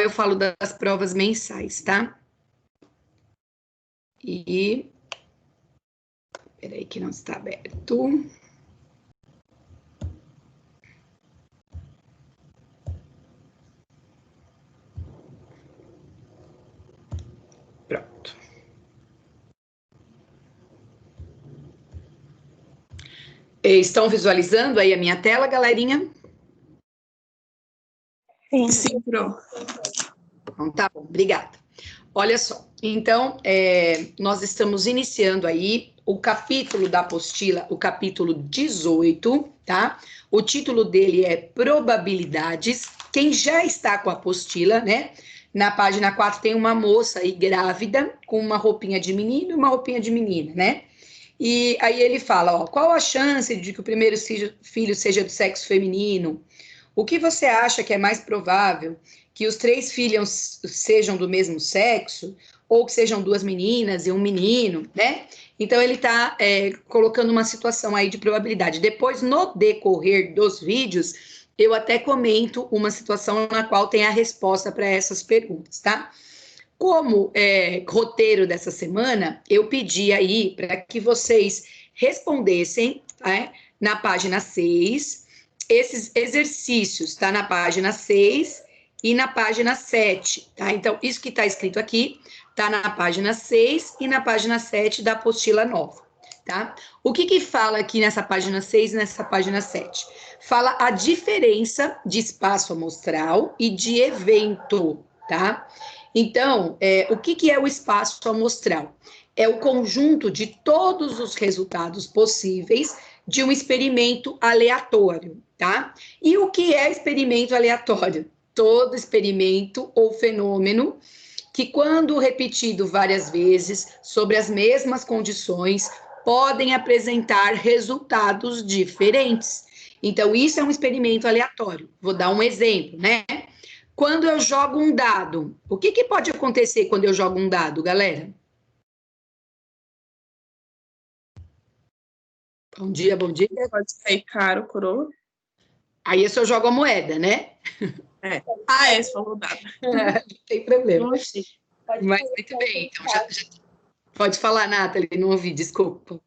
eu falo das provas mensais, tá? E... Peraí que não está aberto. Pronto. Estão visualizando aí a minha tela, galerinha? Sim, Pro. Então, tá bom, obrigada. Olha só, então, nós estamos iniciando aí o capítulo da apostila, o capítulo 18, tá? O título dele é Probabilidades. Quem já está com a apostila, né? Na página 4 tem uma moça aí grávida, com uma roupinha de menino e uma roupinha de menina, né? E aí ele fala, ó, qual a chance de que o primeiro filho seja do sexo feminino? O que você acha que é mais provável? Que os 3 filhos sejam do mesmo sexo? Ou que sejam 2 meninas e um menino, né? Então, ele está colocando uma situação aí de probabilidade. Depois, no decorrer dos vídeos, eu até comento uma situação na qual tem a resposta para essas perguntas, tá? Como roteiro dessa semana, eu pedi aí para que vocês respondessem na página 6. Esses exercícios tá na página 6 e na página 7, tá? Então, isso que está escrito aqui tá na página 6 e na página 7 da apostila nova, tá? O que fala aqui nessa página 6 e nessa página 7? Fala a diferença de espaço amostral e de evento, tá? Então, o que é o espaço amostral? É o conjunto de todos os resultados possíveis de um experimento aleatório, tá? E o que é experimento aleatório? Todo experimento ou fenômeno que, quando repetido várias vezes, sobre as mesmas condições, podem apresentar resultados diferentes. Então, isso é um experimento aleatório. Vou dar um exemplo, né? Quando eu jogo um dado, o que pode acontecer quando eu jogo um dado, galera? Bom dia, bom dia. Pode sair caro, coroa. Aí eu jogo a moeda, né? Esse falou dado. Não tem problema. Não sei. Mas muito bem. Então, pode falar, Nathalie, não ouvi, desculpa.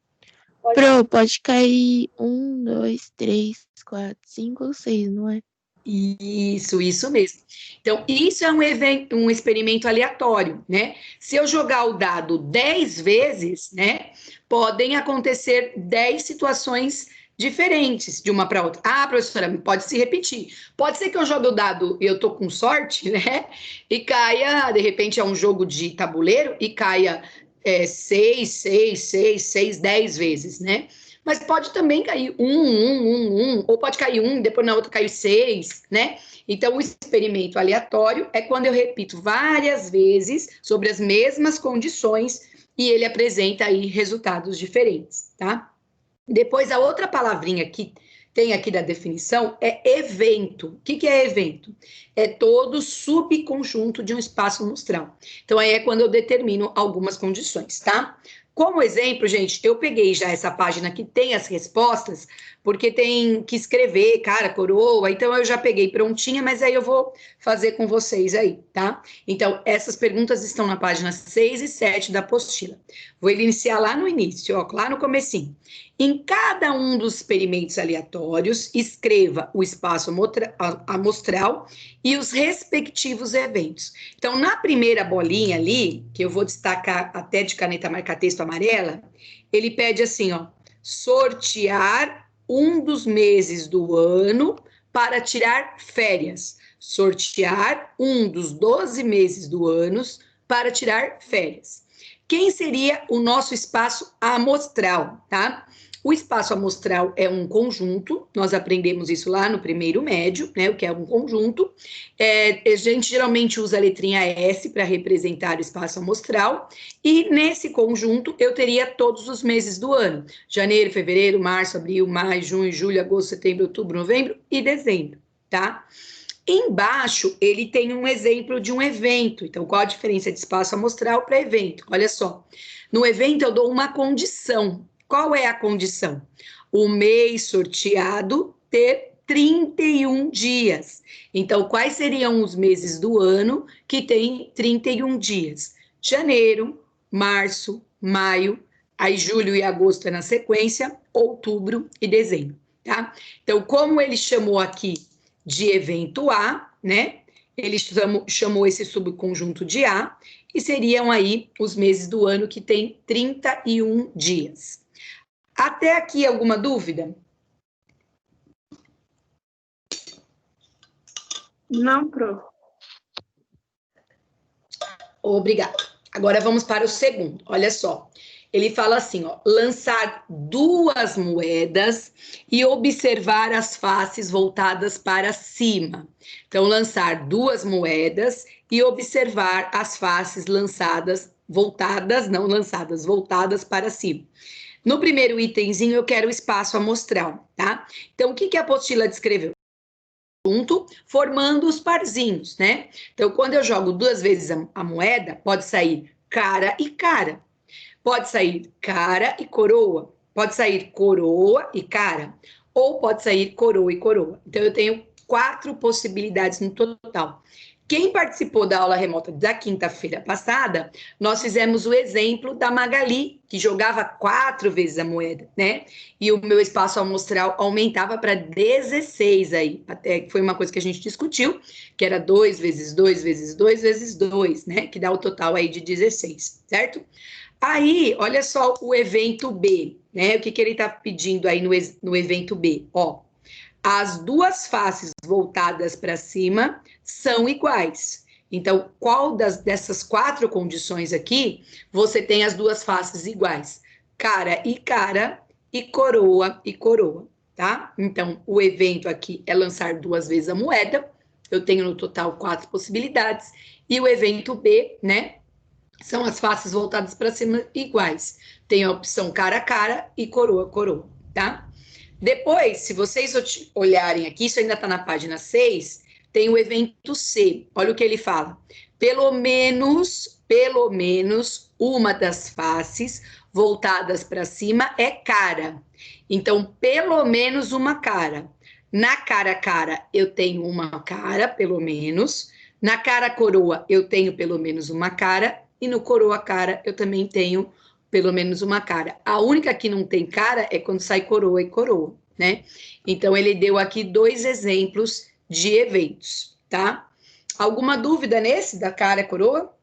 Pro, pode cair 1, 2, 3, 4, 5 ou 6, não é? Isso mesmo. Então, isso é um experimento aleatório, né? Se eu jogar o dado 10 vezes, né, podem acontecer 10 situações diferentes de uma para outra. Ah, professora, pode se repetir. Pode ser que eu jogue o dado e eu tô com sorte, né? E caia, de repente, é um jogo de tabuleiro e caia 6, 10 vezes, né? Mas pode também cair ou pode cair depois na outra cai 6, né? Então, o experimento aleatório é quando eu repito várias vezes sobre as mesmas condições e ele apresenta aí resultados diferentes, tá? Depois, a outra palavrinha que tem aqui da definição é evento. O que é evento? É todo subconjunto de um espaço amostral. Então, aí é quando eu determino algumas condições, tá? Como exemplo, gente, eu peguei já essa página que tem as respostas, porque tem que escrever, cara, coroa, então eu já peguei prontinha, mas aí eu vou fazer com vocês aí, tá? Então, essas perguntas estão na página 6 e 7 da apostila. Vou iniciar lá no início, ó, lá no comecinho. Em cada um dos experimentos aleatórios, escreva o espaço amostral e os respectivos eventos. Então, na primeira bolinha ali, que eu vou destacar até de caneta marca-texto amarela, ele pede assim, ó, sortear um dos meses do ano para tirar férias. Sortear um dos 12 meses do ano para tirar férias. Quem seria o nosso espaço amostral, tá? O espaço amostral é um conjunto, nós aprendemos isso lá no primeiro médio, né? O que é um conjunto. A gente geralmente usa a letrinha S para representar o espaço amostral, e nesse conjunto eu teria todos os meses do ano: janeiro, fevereiro, março, abril, maio, junho, julho, agosto, setembro, outubro, novembro e dezembro, tá? Embaixo, ele tem um exemplo de um evento. Então, qual a diferença de espaço amostral para evento? Olha só. No evento, eu dou uma condição. Qual é a condição? O mês sorteado ter 31 dias. Então, quais seriam os meses do ano que tem 31 dias? Janeiro, março, maio, aí julho e agosto é na sequência, outubro e dezembro, tá? Então, como ele chamou aqui de evento A, né? Ele chamou esse subconjunto de A, e seriam aí os meses do ano que tem 31 dias. Até aqui, alguma dúvida? Não, pro. Obrigada. Agora vamos para o segundo. Olha só. Ele fala assim, ó, lançar duas moedas e observar as faces voltadas para cima. Então, lançar duas moedas e observar as faces voltadas para cima. No primeiro itemzinho, eu quero o espaço amostral, tá? Então, o que a apostila descreveu? Junto, formando os parzinhos, né? Então, quando eu jogo duas vezes a moeda, pode sair cara e cara. Pode sair cara e coroa. Pode sair coroa e cara. Ou pode sair coroa e coroa. Então, eu tenho 4 possibilidades no total. Quem participou da aula remota da quinta-feira passada, nós fizemos o exemplo da Magali, que jogava 4 vezes a moeda, né? E o meu espaço amostral aumentava para 16 aí. Até que foi uma coisa que a gente discutiu, que era 2 vezes 2 vezes 2 vezes 2, né? Que dá o total aí de 16, certo? Aí, olha só o evento B, né? O que ele está pedindo aí no evento B? Ó, as duas faces voltadas para cima são iguais. Então, qual dessas 4 condições aqui, você tem as duas faces iguais? Cara e coroa, tá? Então, o evento aqui é lançar 2 vezes a moeda. Eu tenho no total 4 possibilidades. E o evento B, né? São as faces voltadas para cima iguais. Tem a opção cara a cara e coroa, tá? Depois, se vocês olharem aqui, isso ainda está na página 6, tem o evento C. Olha o que ele fala. Pelo menos uma das faces voltadas para cima é cara. Então, pelo menos uma cara. Na cara a cara, eu tenho uma cara, pelo menos. Na cara coroa, eu tenho pelo menos uma cara. E no coroa cara, eu também tenho pelo menos uma cara. A única que não tem cara é quando sai coroa e coroa, né? Então, ele deu aqui 2 exemplos de eventos, tá? Alguma dúvida nesse da cara e coroa?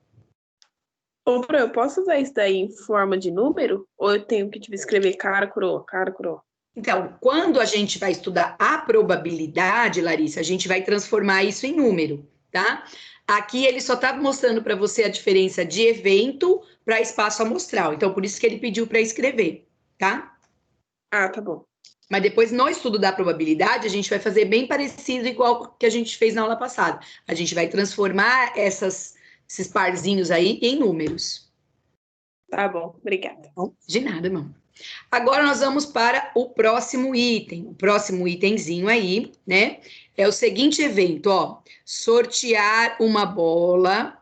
Ô, pro, eu posso usar isso daí em forma de número? Ou eu tenho que tipo, escrever cara, coroa, cara, coroa? Então, quando a gente vai estudar a probabilidade, Larissa, a gente vai transformar isso em número, tá? Aqui ele só está mostrando para você a diferença de evento para espaço amostral. Então, por isso que ele pediu para escrever, tá? Ah, tá bom. Mas depois, no estudo da probabilidade, a gente vai fazer bem parecido, igual que a gente fez na aula passada. A gente vai transformar esses parzinhos aí em números. Tá bom, obrigada. De nada, irmão. Agora nós vamos para o próximo item. O próximo itemzinho aí, né? É o seguinte evento, ó. Sortear uma bola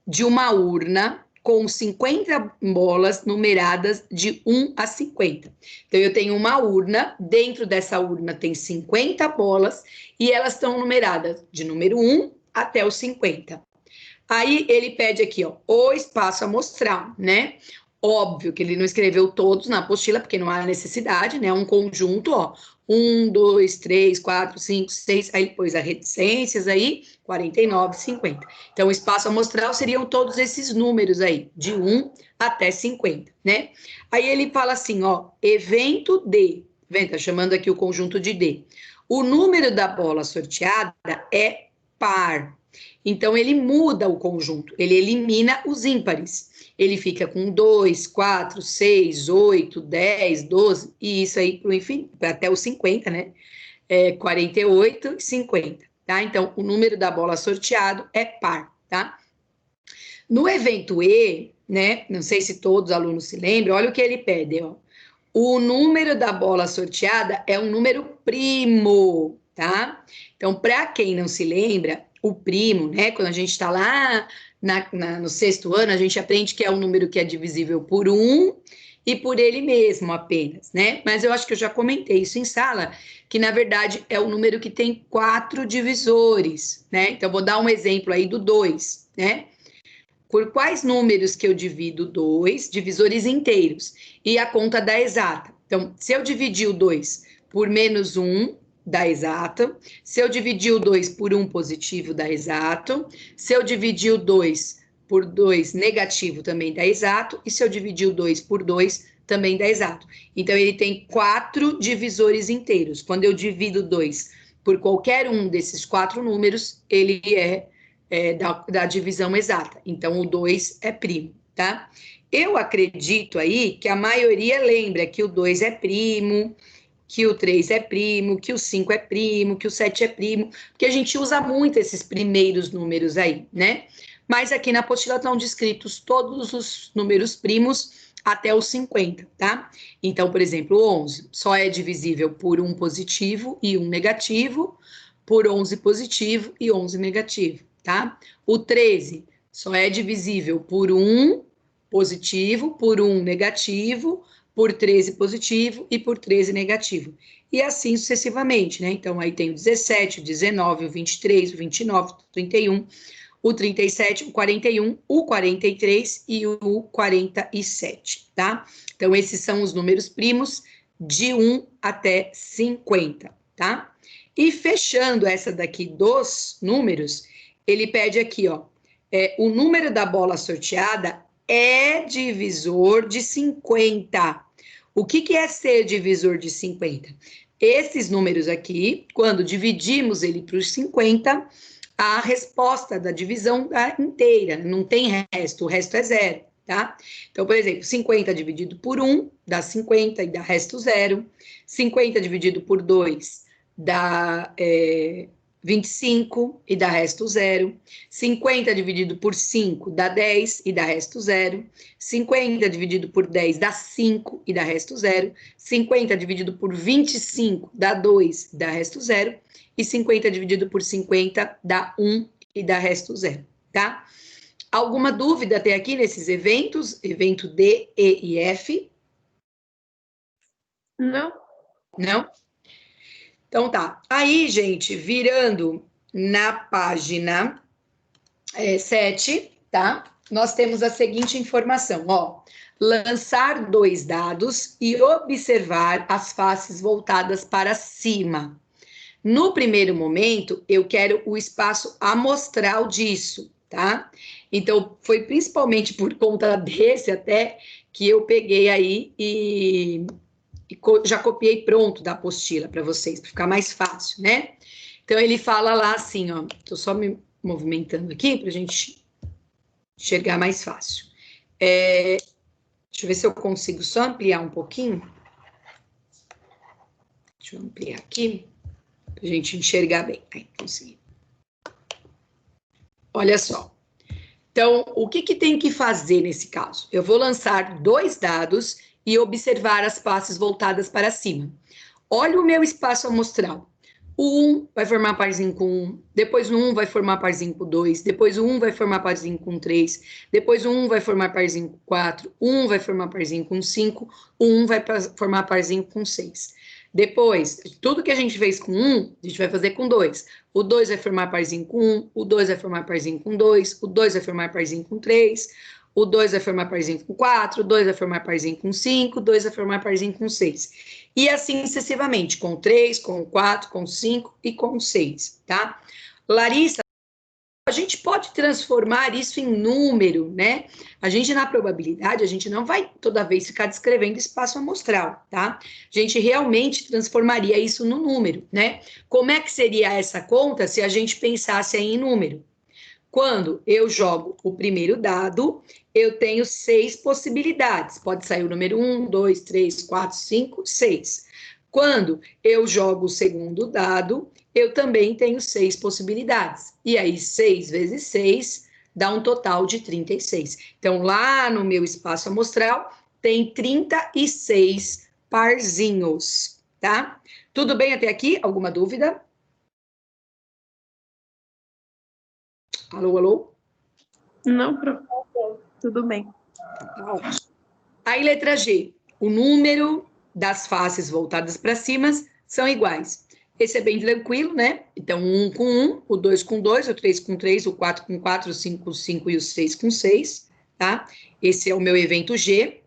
de uma urna com 50 bolas numeradas de 1 a 50. Então, eu tenho uma urna, dentro dessa urna tem 50 bolas e elas estão numeradas de número 1 até o 50. Aí, ele pede aqui, ó, o espaço amostral, né? Óbvio que ele não escreveu todos na apostila, porque não há necessidade, né? Um conjunto, ó. 1, 2, 3, 4, 5, 6. Aí ele pôs as reticências aí, 49, 50. Então, o espaço amostral seriam todos esses números aí, de 1 até 50, né? Aí ele fala assim, ó, evento D. Vem, tá chamando aqui o conjunto de D. O número da bola sorteada é par. Então, ele muda o conjunto, ele elimina os ímpares. Ele fica com 2, 4, 6, 8, 10, 12, e isso aí para o infinito, até os 50, né? 48 e 50, tá? Então, o número da bola sorteado é par, tá? No evento E, né? Não sei se todos os alunos se lembram, olha o que ele pede, ó. O número da bola sorteada é um número primo, tá? Então, para quem não se lembra, o primo, né? Quando a gente está lá no 6º ano, a gente aprende que é um número que é divisível por 1 e por ele mesmo apenas, né? Mas eu acho que eu já comentei isso em sala, que na verdade é o número que tem 4 divisores, né? Então, vou dar um exemplo aí do 2, né? Por quais números que eu divido 2? Divisores inteiros. E a conta dá exata. Então, se eu dividir o 2 por menos 1, dá exato. Se eu dividir o 2 por 1 positivo, dá exato. Se eu dividir o 2 por 2 negativo, também dá exato. E se eu dividir o 2 por 2, também dá exato. Então, ele tem 4 divisores inteiros. Quando eu divido 2 por qualquer um desses 4 números, ele da divisão exata. Então, o 2 é primo, tá? Eu acredito aí que a maioria lembra que o 2 é primo, que o 3 é primo, que o 5 é primo, que o 7 é primo, porque a gente usa muito esses primeiros números aí, né? Mas aqui na apostila estão descritos todos os números primos até os 50, tá? Então, por exemplo, o 11 só é divisível por 1 positivo e 1 negativo, por 11 positivo e 11 negativo, tá? O 13 só é divisível por 1 positivo, por 1 negativo, por 13 positivo e por 13 negativo. E assim sucessivamente, né? Então, aí tem o 17, o 19, o 23, o 29, o 31, o 37, o 41, o 43 e o 47, tá? Então, esses são os números primos de 1 até 50, tá? E fechando essa daqui dos números, ele pede aqui, ó, o número da bola sorteada é divisor de 50. O que é ser divisor de 50? Esses números aqui, quando dividimos ele por 50, a resposta da divisão dá inteira, não tem resto, o resto é zero, tá? Então, por exemplo, 50 dividido por 1 dá 50 e dá resto zero. 50 dividido por 2 dá 25 e dá resto zero. 50 dividido por 5 dá 10 e dá resto zero. 50 dividido por 10 dá 5 e dá resto zero. 50 dividido por 25 dá 2 e dá resto zero. E 50 dividido por 50 dá 1 e dá resto zero, tá? Alguma dúvida até aqui nesses eventos? Evento D, E e F? Não. Não? Então tá. Aí, gente, virando na página 7, tá? Nós temos a seguinte informação, ó. Lançar 2 dados e observar as faces voltadas para cima. No primeiro momento, eu quero o espaço amostral disso, tá? Então, foi principalmente por conta desse até que eu peguei aí já copiei pronto da apostila para vocês, para ficar mais fácil, né? Então, ele fala lá assim, ó, tô só me movimentando aqui para a gente enxergar mais fácil. Deixa eu ver se eu consigo só ampliar um pouquinho. Deixa eu ampliar aqui, para a gente enxergar bem. Aí, consegui. Olha só. Então, o que tem que fazer nesse caso? Eu vou lançar 2 dados e observar as faces voltadas para cima. Olha o meu espaço amostral. O 1 vai formar parzinho com 1, depois o 1 vai formar parzinho com 2, depois o 1 vai formar parzinho com 3, depois o 1 vai formar parzinho com 4, o 1 vai formar parzinho com 5, o 1 vai formar parzinho com 6. Depois, tudo que a gente fez com 1, a gente vai fazer com 2. O 2 vai formar parzinho com 1, o 2 vai formar parzinho com 2, o 2 vai formar parzinho com 3, o 2 vai formar parzinho com 4, o 2 vai formar parzinho com 5, o 2 vai formar parzinho com 6. E assim sucessivamente, com 3, com 4, com 5 e com 6, tá? Larissa, a gente pode transformar isso em número, né? A gente, na probabilidade, a gente não vai toda vez ficar descrevendo espaço amostral, tá? A gente realmente transformaria isso no número, né? Como é que seria essa conta se a gente pensasse em número? Quando eu jogo o primeiro dado, eu tenho 6 possibilidades. Pode sair o número 1, 2, 3, 4, 5, 6. Quando eu jogo o segundo dado, eu também tenho 6 possibilidades. E aí, 6 vezes 6 dá um total de 36. Então, lá no meu espaço amostral, tem 36 parzinhos, tá? Tudo bem até aqui? Alguma dúvida? Alô, alô? Não, tudo bem. Tá ótimo. Aí, letra G, o número das faces voltadas para cima são iguais. Esse é bem tranquilo, né? Então, o 1 com 1, o 2 com 2, o 3 com 3, o 4 com 4, o 5 com 5 e o 6 com 6, tá? Esse é o meu evento G.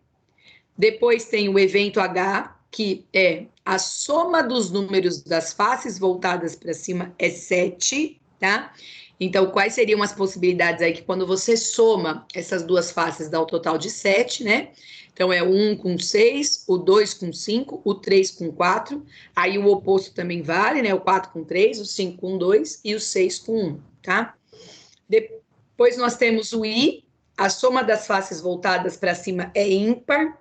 Depois tem o evento H, que é a soma dos números das faces voltadas para cima é 7, tá? Então, quais seriam as possibilidades aí que quando você soma essas duas faces dá o total de 7, né? Então, é o 1 com 6, o 2 com 5, o 3 com 4. Aí o oposto também vale, né? O 4 com 3, o 5 com 2 e o 6 com 1, tá? Depois nós temos o I, a soma das faces voltadas para cima é ímpar.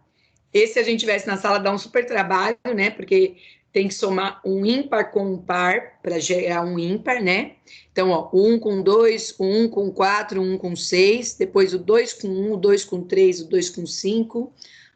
Esse, se a gente tivesse na sala, dá um super trabalho, né? Porque tem que somar um ímpar com um par para gerar um ímpar, né? Então, ó, o 1 com 2, o 1 com 4, o 1 com 6, depois o 2 com 1, o 2 com 3, o 2 com 5,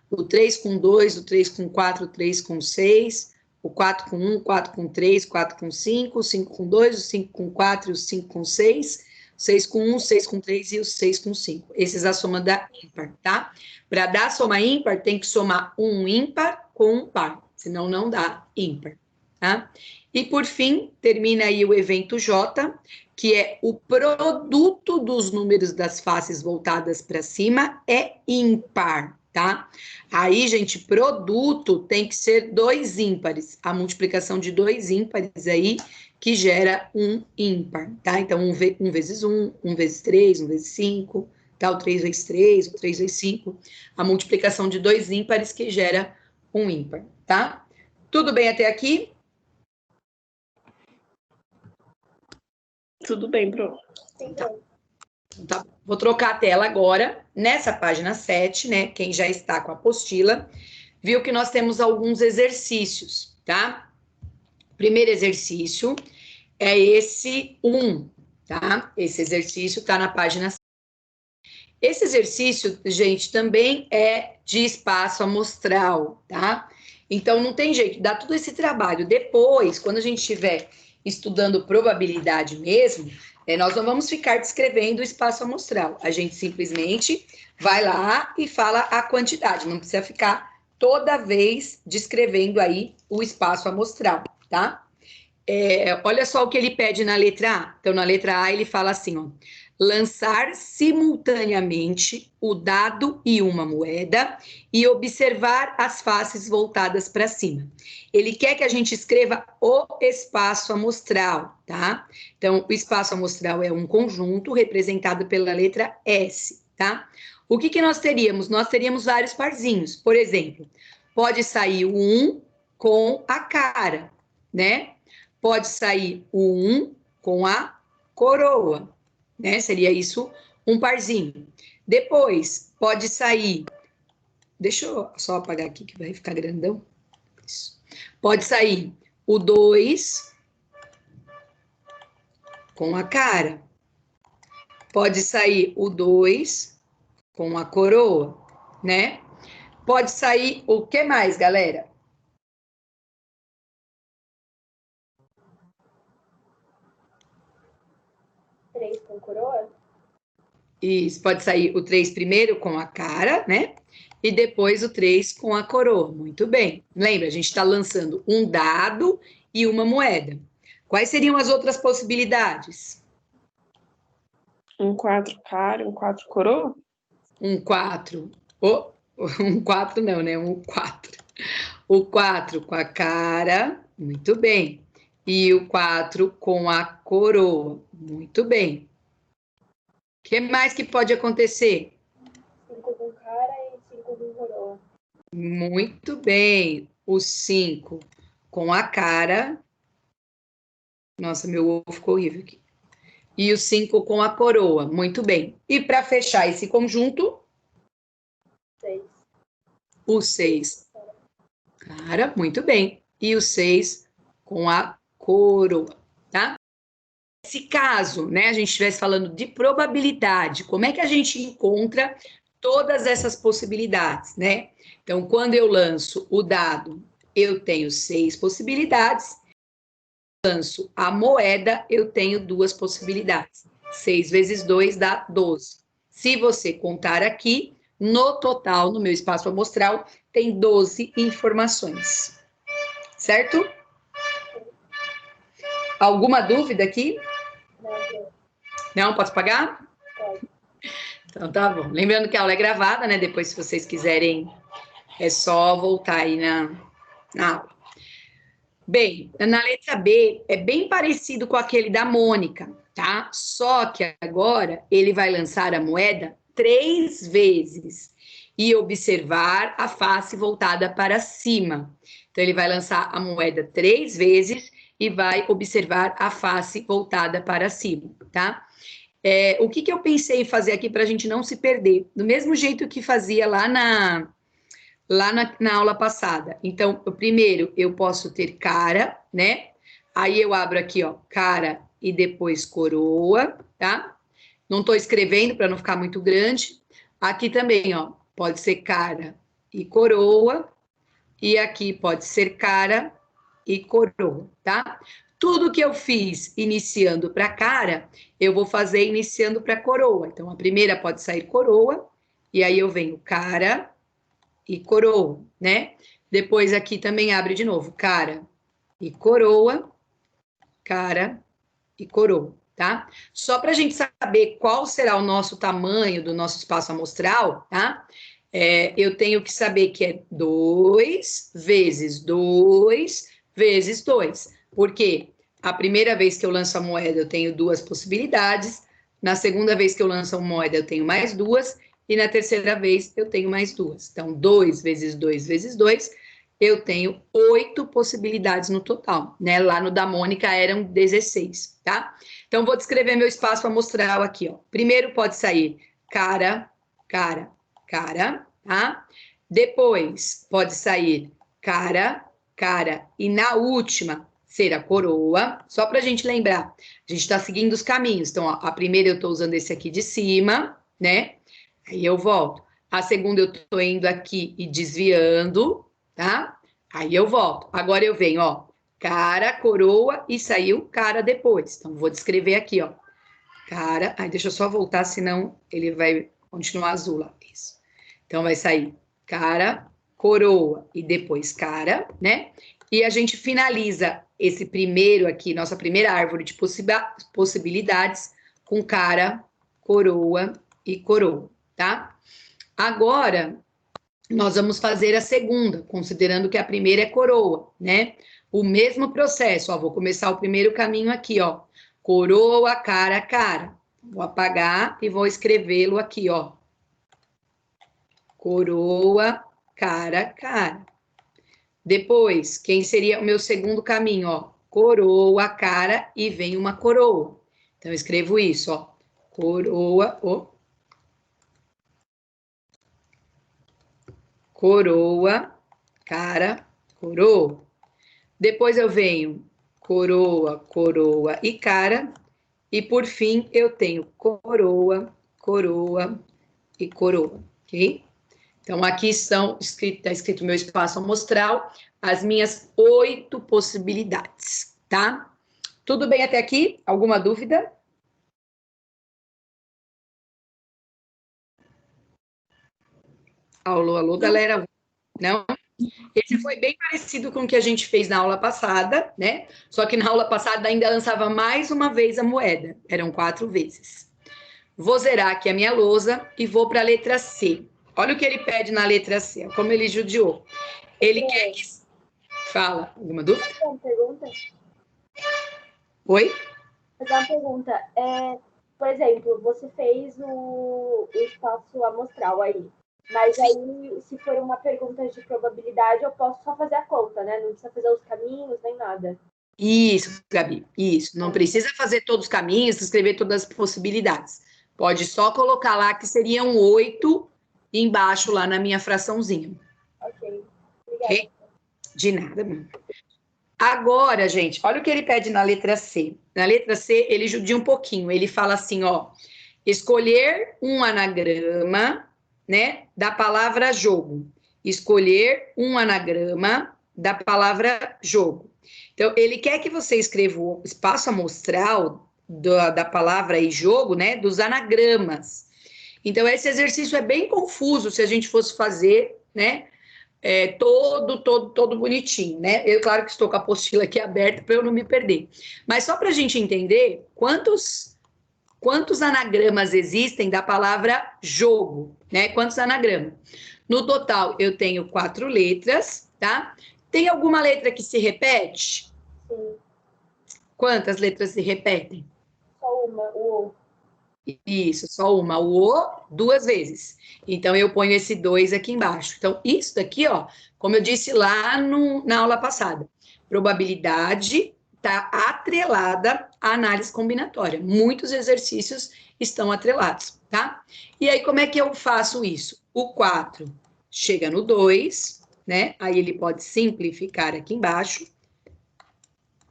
o 3 com 2, o 3 com 4, o 3 com 6, o 4 com 1, o 4 com 3, o 4 com 5, o 5 com 2, o 5 com 4 e o 5 com 6, 6 com 1, 6 com 3 e o 6 com 5. Essa é a soma da ímpar, tá? Para dar soma ímpar, tem que somar um ímpar com um par, senão não dá ímpar, tá? E, por fim, termina aí o evento J, que é o produto dos números das faces voltadas para cima é ímpar, tá? Aí, gente, produto tem que ser 2 ímpares, a multiplicação de 2 ímpares aí, que gera um ímpar, tá? Então, 1 vezes 1, 1 vezes 3, 1 vezes 5, tá? O 3 vezes 3, o 3 vezes 5, a multiplicação de 2 ímpares que gera um ímpar, tá? Tudo bem até aqui? Tudo bem, Pro. Tá. Vou trocar a tela agora. Nessa página 7, né? Quem já está com a apostila, viu que nós temos alguns exercícios, tá? Primeiro exercício é esse 1, tá? Esse exercício está na página 7. Esse exercício, gente, também é de espaço amostral, tá? Então, não tem jeito, dá todo esse trabalho. Depois, quando a gente estiver estudando probabilidade mesmo, nós não vamos ficar descrevendo o espaço amostral. A gente simplesmente vai lá e fala a quantidade. Não precisa ficar toda vez descrevendo aí o espaço amostral, tá? Olha só o que ele pede na letra A. Então, na letra A, ele fala assim, ó. Lançar simultaneamente o dado e uma moeda e observar as faces voltadas para cima. Ele quer que a gente escreva o espaço amostral, tá? Então, o espaço amostral é um conjunto representado pela letra S, tá? O que nós teríamos? Nós teríamos vários parzinhos. Por exemplo, pode sair o 1 com a cara, né? Pode sair o 1 com a coroa, né? Seria isso um parzinho. Depois, pode sair... Deixa eu só apagar aqui que vai ficar grandão. Isso. Pode sair o 2 com a cara. Pode sair o 2 com a coroa, né? Pode sair o que mais, galera? Com coroa? Isso, pode sair o 3 primeiro com a cara, né? E depois o 3 com a coroa. Muito bem. Lembra, a gente está lançando um dado e uma moeda. Quais seriam as outras possibilidades? Um 4 cara, um 4 coroa? Um 4. Um 4 não, né? Um 4. O 4 com a cara. Muito bem. E o 4 com a coroa. Muito bem. O que mais que pode acontecer? 5 com cara e 5 com coroa. Muito bem. O 5 com a cara. Nossa, meu ovo ficou horrível aqui. E o 5 com a coroa. Muito bem. E para fechar esse conjunto? 6. O 6. Cara, muito bem. E o 6 com a coroa, tá? Se caso, né, a gente estivesse falando de probabilidade, como é que a gente encontra todas essas possibilidades, né? Então, quando eu lanço o dado, eu tenho 6 possibilidades. Lanço a moeda, eu tenho 2 possibilidades. 6 vezes 2 dá 12. Se você contar aqui, No total, no meu espaço amostral, tem 12 informações. Certo? Alguma dúvida aqui? Não, posso pagar? Então tá bom. Lembrando que a aula é gravada, né? Depois, se vocês quiserem, é só voltar aí na aula. Bem, na letra B, é bem parecido com aquele da Mônica, tá? Só que agora ele vai lançar a moeda 3 vezes e observar a face voltada para cima. Então, ele vai lançar a moeda 3 vezes e vai observar a face voltada para cima, tá? O que eu pensei em fazer aqui para a gente não se perder? Do mesmo jeito que fazia lá na aula passada. Então, primeiro eu posso ter cara, né? Aí eu abro aqui, ó, cara e depois coroa, tá? Não estou escrevendo para não ficar muito grande. Aqui também, ó, pode ser cara e coroa. E aqui pode ser cara e coroa, tá? Tudo que eu fiz iniciando para cara, eu vou fazer iniciando para coroa. Então, a primeira pode sair coroa, e aí eu venho cara e coroa, né? Depois aqui também abre de novo, cara e coroa, cara e coroa, tá? Só para a gente saber qual será o nosso tamanho do nosso espaço amostral, tá? Eu tenho que saber que é 2 vezes 2 vezes 2. Por quê? A primeira vez que eu lanço a moeda, eu tenho 2 possibilidades. Na segunda vez que eu lanço a moeda, eu tenho mais 2. E na terceira vez, eu tenho mais 2. Então, 2 vezes 2 vezes 2, eu tenho 8 possibilidades no total, né? Lá no da Mônica eram 16, tá? Então, vou descrever meu espaço amostral aqui, ó. Primeiro pode sair cara, cara, cara, tá? Depois pode sair cara, cara, e na última ser a coroa, só para a gente lembrar, a gente está seguindo os caminhos. Então, ó, a primeira eu estou usando esse aqui de cima, né? Aí eu volto. A segunda eu estou indo aqui e desviando, tá? Aí eu volto. Agora eu venho, ó, cara, coroa e saiu cara depois. Então, vou descrever aqui, ó. Cara, aí deixa eu só voltar, senão ele vai continuar azul lá. Isso. Então, vai sair cara, coroa e depois cara, né? E a gente finaliza esse primeiro aqui, nossa primeira árvore de possibilidades, com cara, coroa e coroa, tá? Agora, nós vamos fazer a segunda, considerando que a primeira é coroa, né? O mesmo processo, ó, vou começar o primeiro caminho aqui, ó. Coroa, cara, cara. Vou apagar e vou escrevê-lo aqui, ó. Coroa, cara, cara. Depois, quem seria o meu segundo caminho, ó? Coroa, cara e vem uma coroa. Então, eu escrevo isso, ó. Coroa, ó. Coroa, cara, coroa. Depois eu venho coroa, coroa e cara. E por fim eu tenho coroa, coroa e coroa, ok? Então aqui está escrito meu espaço amostral, as minhas 8 possibilidades, tá? Tudo bem até aqui? Alguma dúvida? Alô, alô, galera? Não? Esse foi bem parecido com o que a gente fez na aula passada, né? Só que na aula passada ainda lançava mais uma vez a moeda. Eram 4 vezes. Vou zerar aqui a minha lousa e vou para a letra C. Olha o que ele pede na letra C, como ele judiou. Ele quer que... Fala, alguma dúvida? Uma pergunta? Oi? Fazer uma pergunta. Por exemplo, você fez o espaço amostral aí. Mas aí, se for uma pergunta de probabilidade, eu posso só fazer a conta, né? Não precisa fazer os caminhos, nem nada. Isso, Gabi, isso. Não precisa fazer todos os caminhos, escrever todas as possibilidades. Pode só colocar lá que seriam 8 embaixo lá na minha fraçãozinha. Ok. Obrigada. Ok? De nada, mano. Agora, gente, olha o que ele pede na letra C. Na letra C, ele judia um pouquinho. Ele fala assim, ó, escolher um anagrama, né, da palavra jogo. Escolher um anagrama da palavra jogo. Então, ele quer que você escreva o espaço amostral da palavra aí, jogo, né, dos anagramas. Então, esse exercício é bem confuso se a gente fosse fazer, né? Todo bonitinho, né? Eu, claro que estou com a apostila aqui aberta para eu não me perder. Mas só para a gente entender quantos anagramas existem da palavra jogo, né? Quantos anagramas? No total, eu tenho 4 letras, tá? Tem alguma letra que se repete? Sim. Quantas letras se repetem? Só uma, o O. Isso, só uma. O O 2 vezes. Então, eu ponho esse 2 aqui embaixo. Então, isso daqui, ó, como eu disse lá na aula passada, probabilidade está atrelada à análise combinatória. Muitos exercícios estão atrelados, tá? E aí, como é que eu faço isso? O 4 chega no 2, né? Aí ele pode simplificar aqui embaixo.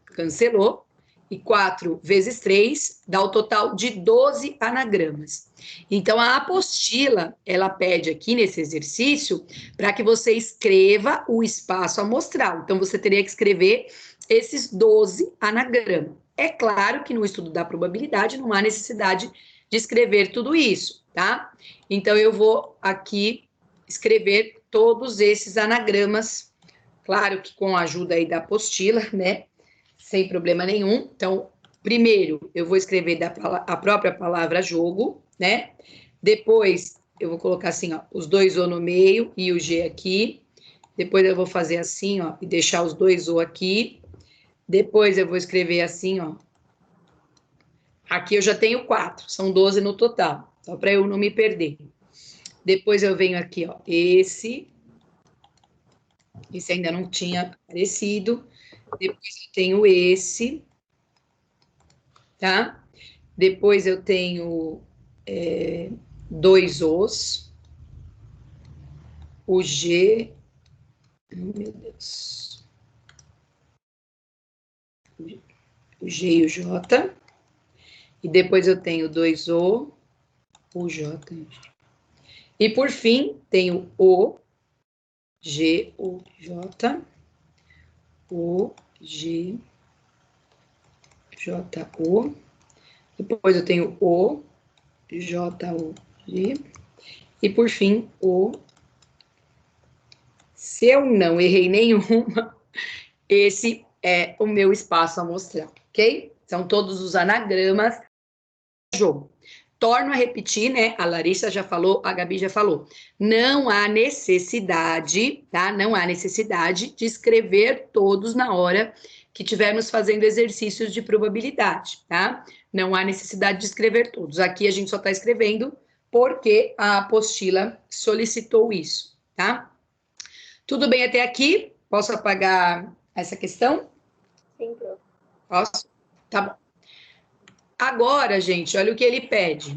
Cancelou. E 4 vezes 3 dá o total de 12 anagramas. Então, a apostila, ela pede aqui nesse exercício para que você escreva o espaço amostral. Então, você teria que escrever esses 12 anagramas. É claro que no estudo da probabilidade não há necessidade de escrever tudo isso, tá? Então, eu vou aqui escrever todos esses anagramas, claro que com a ajuda aí da apostila, né? Sem problema nenhum. Então, primeiro, eu vou escrever a própria palavra jogo, né? Depois, eu vou colocar assim, ó, os 2 O no meio e o G aqui. Depois, eu vou fazer assim, ó, e deixar os 2 O aqui. Depois, eu vou escrever assim, ó. Aqui eu já tenho 4, são 12 no total, só para eu não me perder. Depois, eu venho aqui, ó, esse ainda não tinha aparecido. Depois eu tenho esse, tá? Depois eu tenho 2 Os, o G, meu Deus, o G e o J, e depois eu tenho 2 O, J, e por fim tenho O, G, O, J, O, G, J, O. Depois eu tenho O, J, O, G. E por fim, O. Se eu não errei nenhuma, esse é o meu espaço amostral, ok? São todos os anagramas do jogo. Torno a repetir, né? A Larissa já falou, a Gabi já falou. Não há necessidade, tá? Não há necessidade de escrever todos na hora que estivermos fazendo exercícios de probabilidade, tá? Não há necessidade de escrever todos. Aqui a gente só está escrevendo porque a apostila solicitou isso, tá? Tudo bem até aqui? Posso apagar essa questão? Sim, prof. Posso? Tá bom. Agora, gente, olha o que ele pede.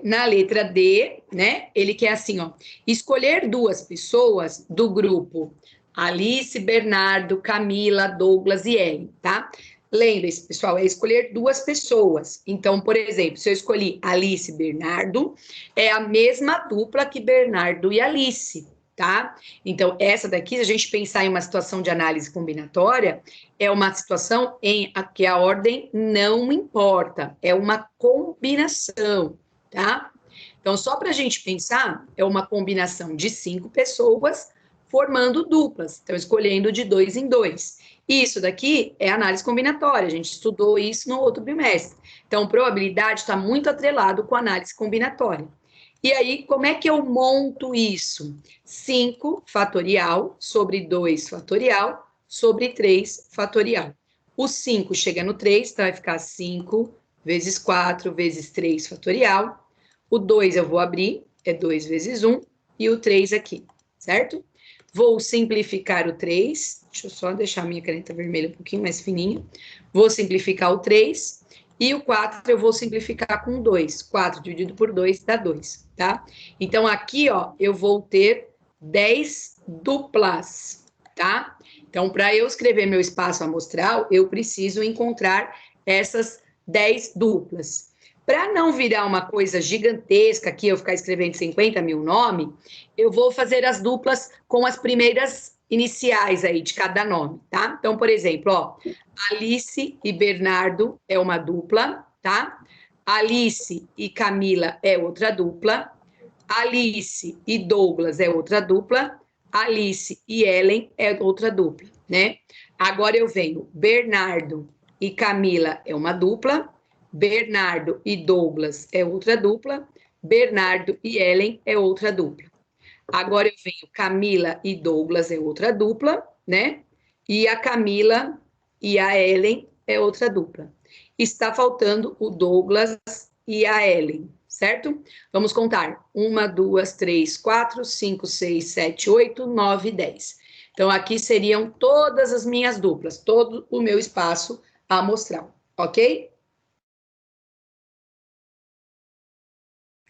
Na letra D, né? Ele quer assim, ó, escolher 2 pessoas do grupo Alice, Bernardo, Camila, Douglas e Ellen, tá? Lembre-se, pessoal, é escolher 2 pessoas. Então, por exemplo, se eu escolhi Alice e Bernardo, é a mesma dupla que Bernardo e Alice, tá? Então, essa daqui, se a gente pensar em uma situação de análise combinatória, é uma situação em que a ordem não importa, é uma combinação, tá? Então, só para a gente pensar, é uma combinação de 5 pessoas formando duplas, então escolhendo de 2 em 2. Isso daqui é análise combinatória, a gente estudou isso no outro bimestre. Então, probabilidade está muito atrelado com análise combinatória. E aí, como é que eu monto isso? 5 fatorial sobre 2 fatorial sobre 3 fatorial. O 5 chega no 3, então vai ficar 5 vezes 4 vezes 3 fatorial. O 2 eu vou abrir, é 2 vezes 1, e o 3 aqui, certo? Vou simplificar o 3, deixa eu só deixar a minha caneta vermelha um pouquinho mais fininha. Vou simplificar o 3, e o 4 eu vou simplificar com 2. 4 dividido por 2 dá 2, tá? Então, aqui, ó, eu vou ter 10 duplas, tá? Então, para eu escrever meu espaço amostral, eu preciso encontrar essas 10 duplas. Para não virar uma coisa gigantesca aqui, eu ficar escrevendo 50 mil nomes, eu vou fazer as duplas com as primeiras iniciais aí de cada nome, tá? Então, por exemplo, ó, Alice e Bernardo é uma dupla, tá? Alice e Camila é outra dupla. Alice e Douglas é outra dupla. Alice e Ellen é outra dupla, né? Agora eu venho Bernardo e Camila é uma dupla. Bernardo e Douglas é outra dupla. Bernardo e Ellen é outra dupla. Agora eu venho Camila e Douglas é outra dupla, né? E a Camila e a Ellen é outra dupla. Está faltando o Douglas e a Ellen, certo? Vamos contar. 1, 2, 3, 4, 5, 6, 7, 8, 9, 10. Então, aqui seriam todas as minhas duplas, todo o meu espaço amostral, ok?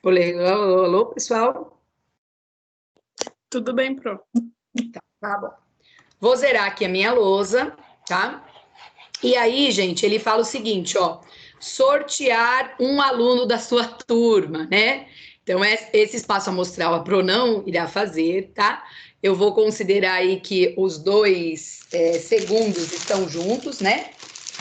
Alô, alô, pessoal? Tudo bem, Pro. Tá bom. Vou zerar aqui a minha lousa, tá? E aí, gente, ele fala o seguinte, ó, sortear um aluno da sua turma, né? Então, esse espaço amostral a Pro não irá fazer, tá? Eu vou considerar aí que os dois segundos estão juntos, né?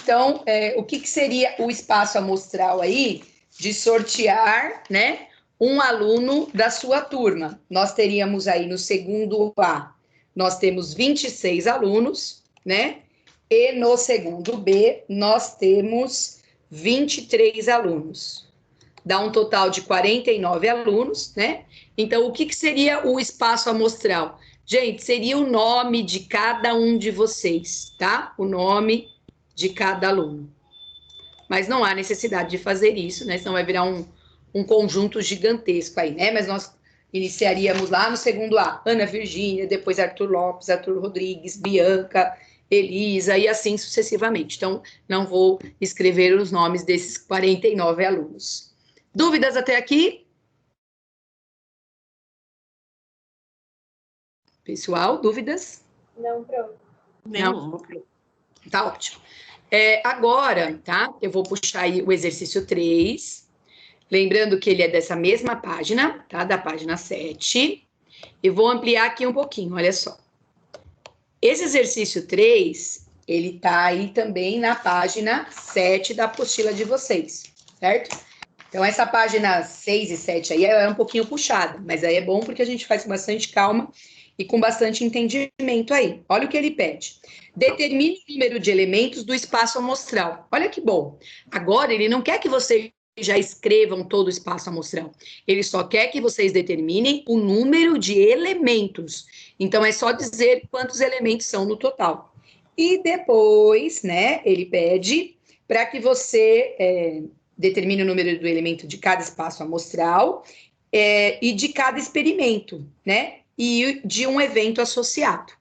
Então, o que seria o espaço amostral aí de sortear, né? Um aluno da sua turma. Nós teríamos aí no segundo A, nós temos 26 alunos, né? E no segundo B, nós temos 23 alunos. Dá um total de 49 alunos, né? Então, o que seria o espaço amostral? Gente, seria o nome de cada um de vocês, tá? O nome de cada aluno. Mas não há necessidade de fazer isso, né? Senão vai virar um conjunto gigantesco aí, né? Mas nós iniciaríamos lá no segundo A, Ana Virgínia, depois Arthur Lopes, Arthur Rodrigues, Bianca, Elisa e assim sucessivamente. Então, não vou escrever os nomes desses 49 alunos. Dúvidas até aqui? Pessoal, dúvidas? Não, pronto. Nenhuma. Tá ótimo. Agora, tá? Eu vou puxar aí o exercício 3. Lembrando que ele é dessa mesma página, tá? Da página 7. E vou ampliar aqui um pouquinho, olha só. Esse exercício 3, ele tá aí também na página 7 da apostila de vocês, certo? Então, essa página 6 e 7 aí é um pouquinho puxada, mas aí é bom porque a gente faz com bastante calma e com bastante entendimento aí. Olha o que ele pede. Determine o número de elementos do espaço amostral. Olha que bom. Agora, ele não quer que vocês já escrevam todo o espaço amostral. Ele só quer que vocês determinem o número de elementos. Então, é só dizer quantos elementos são no total. E depois, né, ele pede para que você determine o número do elemento de cada espaço amostral e de cada experimento, né? E de um evento associado.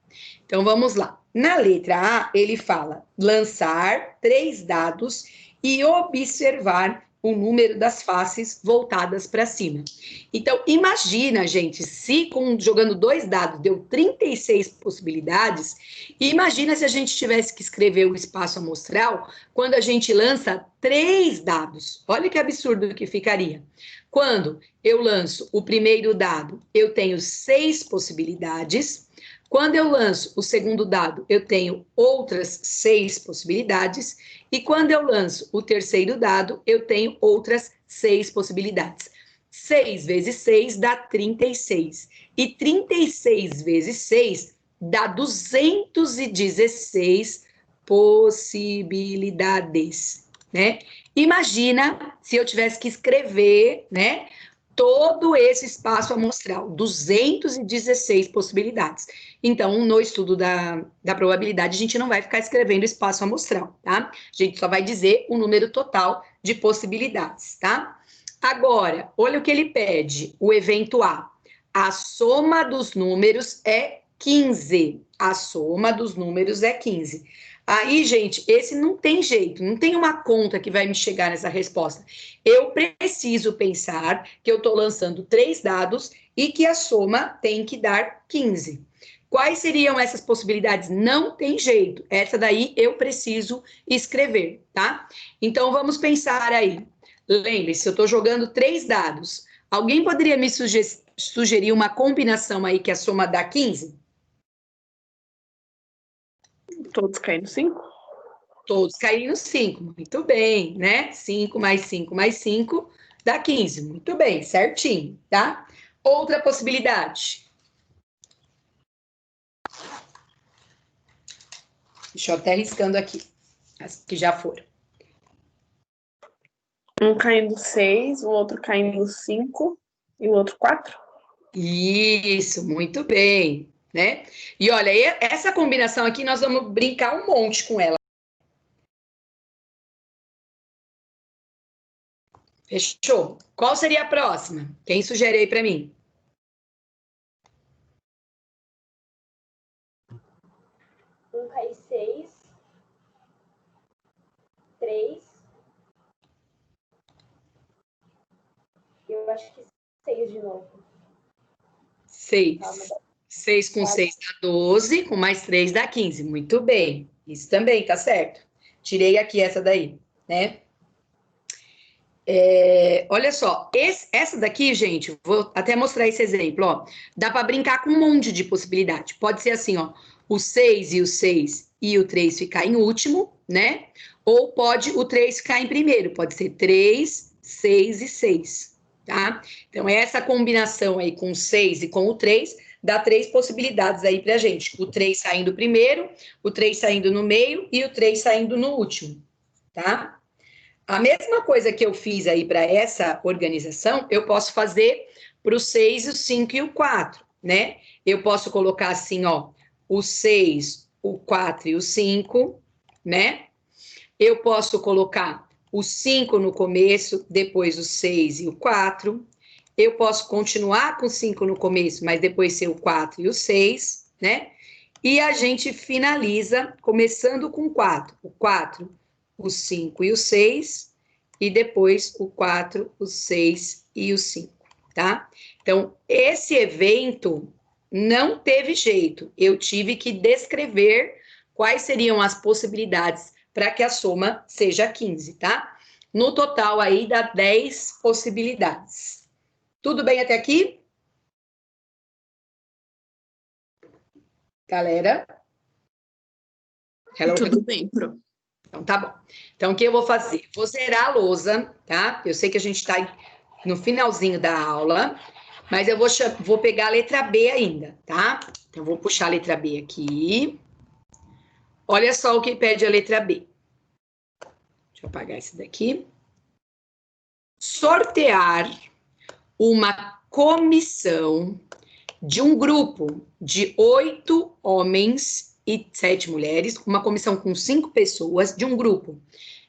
Então, vamos lá. Na letra A, ele fala lançar 3 dados e observar o número das faces voltadas para cima. Então, imagina, gente, se jogando 2 dados deu 36 possibilidades, e imagina se a gente tivesse que escrever o espaço amostral quando a gente lança 3 dados. Olha que absurdo que ficaria. Quando eu lanço o primeiro dado, eu tenho 6 possibilidades. Quando eu lanço o segundo dado, eu tenho outras 6 possibilidades. E quando eu lanço o terceiro dado, eu tenho outras 6 possibilidades. 6 vezes 6 dá 36. E 36 vezes 6 dá 216 possibilidades, né? Imagina se eu tivesse que escrever, né, todo esse espaço amostral, 216 possibilidades. Então, no estudo da probabilidade, a gente não vai ficar escrevendo espaço amostral, tá? A gente só vai dizer o número total de possibilidades, tá? Agora, olha o que ele pede, o evento A. A soma dos números é 15. A soma dos números é 15. Aí, gente, esse não tem jeito, não tem uma conta que vai me chegar nessa resposta. Eu preciso pensar que eu estou lançando 3 dados e que a soma tem que dar 15. Quais seriam essas possibilidades? Não tem jeito. Essa daí eu preciso escrever, tá? Então, vamos pensar aí. Lembre-se, eu estou jogando 3 dados. Alguém poderia me sugerir uma combinação aí que a soma dá 15? Todos caem no 5? Todos caírem no 5. Muito bem, né? 5 mais 5 mais 5 dá 15. Muito bem, certinho, tá? Outra possibilidade. Deixa eu até riscando aqui, as que já foram. Um caindo 6, o outro caindo 5 e o outro 4. Isso, muito bem, né? E olha, essa combinação aqui, nós vamos brincar um monte com ela. Fechou? Qual seria a próxima? Quem sugere aí para mim? Um cai 6, 3. Eu acho que 6 de novo. 6. Calma. 6 com 6 dá 12, com mais 3 dá 15. Muito bem. Isso também, tá certo. Tirei aqui essa daí, né? Olha só, essa daqui, gente, vou até mostrar esse exemplo, ó. Dá para brincar com um monte de possibilidade. Pode ser assim, ó, o 6 e o 6 e o 3 ficar em último, né? Ou pode o 3 ficar em primeiro, pode ser 3, 6 e 6, tá? Então, essa combinação aí com o 6 e com o 3 dá 3 possibilidades aí pra gente. O 3 saindo primeiro, o 3 saindo no meio e o 3 saindo no último, tá? A mesma coisa que eu fiz aí para essa organização, eu posso fazer para o 6, o 5 e o 4, né? Eu posso colocar assim, ó, o 6, o 4 e o 5, né? Eu posso colocar o 5 no começo, depois o 6 e o 4. Eu posso continuar com o 5 no começo, mas depois ser o 4 e o 6, né? E a gente finaliza começando com 4. O 4, o 5 e o 6, e depois o 4, o 6 e o 5, tá? Então, esse evento não teve jeito. Eu tive que descrever quais seriam as possibilidades para que a soma seja 15, tá? No total aí dá 10 possibilidades. Tudo bem até aqui? Galera? Hello. Tudo bem, Pro. Então, tá bom. Então, o que eu vou fazer? Vou zerar a lousa, tá? Eu sei que a gente está no finalzinho da aula, mas eu vou pegar a letra B ainda, tá? Então, vou puxar a letra B aqui. Olha só o que pede a letra B. Deixa eu apagar esse daqui. Sortear uma comissão de um grupo de 8 homens e 7 mulheres, uma comissão com 5 pessoas, de um grupo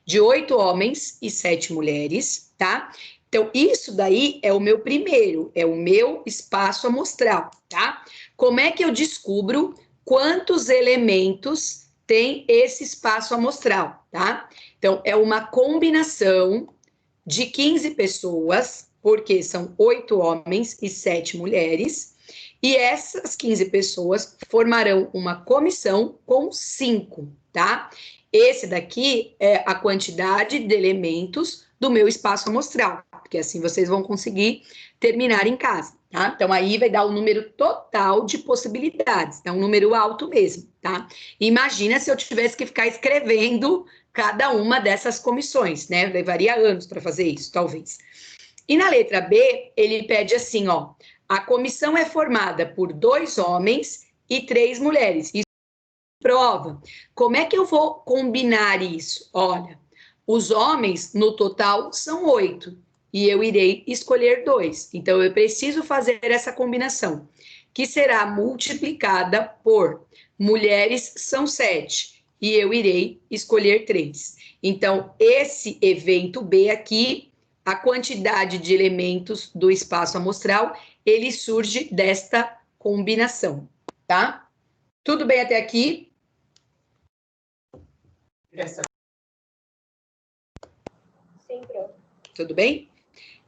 de 8 homens e 7 mulheres, tá? Então, isso daí é o meu primeiro, é o meu espaço amostral, tá? Como é que eu descubro quantos elementos tem esse espaço amostral, tá? Então, é uma combinação de 15 pessoas, porque são 8 homens e 7 mulheres, e essas 15 pessoas formarão uma comissão com 5, tá? Esse daqui é a quantidade de elementos do meu espaço amostral, porque assim vocês vão conseguir terminar em casa, tá? Então, aí vai dar o número total de possibilidades, é um número alto mesmo, tá? Imagina se eu tivesse que ficar escrevendo cada uma dessas comissões, né? Levaria anos para fazer isso, talvez. E na letra B, ele pede assim, ó, a comissão é formada por 2 homens e 3 mulheres. Isso prova. Como é que eu vou combinar isso? Olha, os homens no total são 8 e eu irei escolher 2. Então, eu preciso fazer essa combinação, que será multiplicada por mulheres são 7 e eu irei escolher 3. Então, esse evento B aqui, a quantidade de elementos do espaço amostral, ele surge desta combinação, tá? Tudo bem até aqui? Sim, pronto. Tudo bem?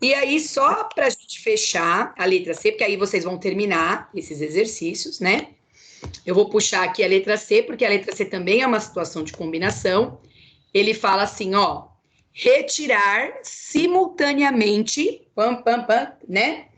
E aí, só para a gente fechar a letra C, porque aí vocês vão terminar esses exercícios, né? Eu vou puxar aqui a letra C, porque a letra C também é uma situação de combinação. Ele fala assim, ó, retirar simultaneamente, né?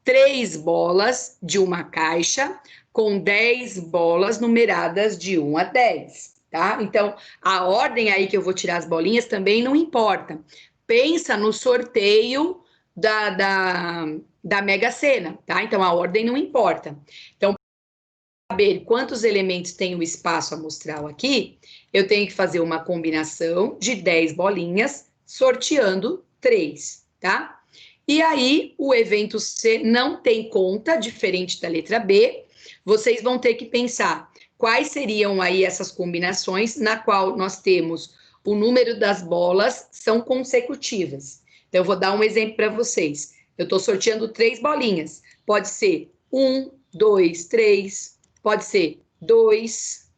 3 bolas de uma caixa com 10 bolas numeradas de 1 a 10. tá? Então, a ordem aí que eu vou tirar as bolinhas também não importa. Pensa no sorteio da Mega Sena, tá? Então, a ordem não importa. Então, para saber quantos elementos tem o espaço amostral aqui, eu tenho que fazer uma combinação de 10 bolinhas, sorteando 3, tá? E aí, o evento C não tem conta, diferente da letra B. Vocês vão ter que pensar quais seriam aí essas combinações na qual nós temos o número das bolas são consecutivas. Então, eu vou dar um exemplo para vocês. Eu estou sorteando 3 bolinhas. Pode ser 1, 2, 3, pode ser 2,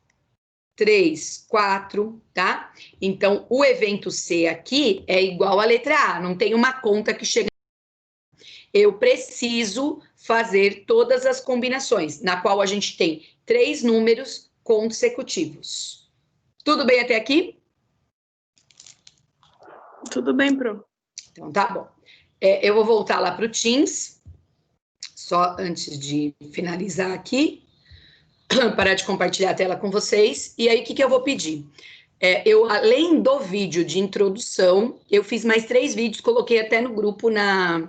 3, 4, tá? Então, o evento C aqui é igual à letra A, não tem uma conta que chega. Eu preciso fazer todas as combinações, na qual a gente tem 3 números consecutivos. Tudo bem até aqui? Tudo bem, Pro. Então, tá bom. Eu vou voltar lá para o Teams, só antes de finalizar aqui, parar de compartilhar a tela com vocês. E aí, o que eu vou pedir? Eu, além do vídeo de introdução, eu fiz mais 3 vídeos, coloquei até no grupo na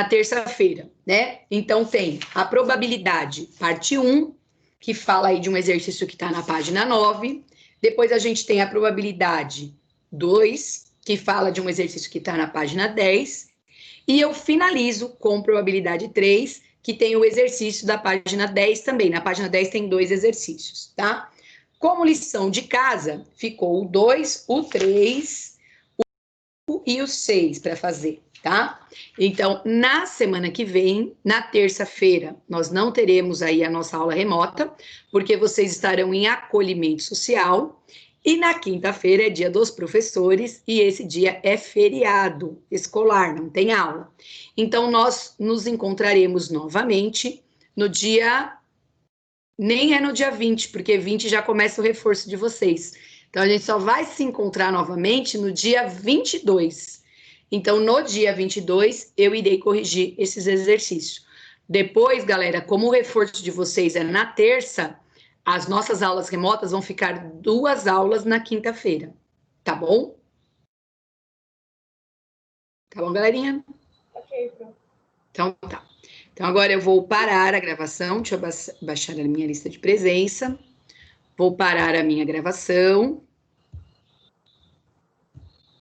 terça-feira, né? Então, tem a probabilidade, parte 1, que fala aí de um exercício que está na página 9. Depois, a gente tem a probabilidade 2, que fala de um exercício que está na página 10. E eu finalizo com probabilidade 3, que tem o exercício da página 10 também. Na página 10 tem 2 exercícios, tá? Como lição de casa, ficou o 2, o 3, o e o 6 para fazer, tá? Então, na semana que vem, na terça-feira, nós não teremos aí a nossa aula remota, porque vocês estarão em acolhimento social. E na quinta-feira é dia dos professores e esse dia é feriado escolar, não tem aula. Então, nós nos encontraremos novamente no dia... Nem é no dia 20, porque 20 já começa o reforço de vocês. Então, a gente só vai se encontrar novamente no dia 22. Então, no dia 22, eu irei corrigir esses exercícios. Depois, galera, como o reforço de vocês é na terça, as nossas aulas remotas vão ficar 2 aulas na quinta-feira, tá bom? Tá bom, galerinha? Ok, Pro. Então, tá. Então, agora eu vou parar a gravação, deixa eu baixar a minha lista de presença. Vou parar a minha gravação.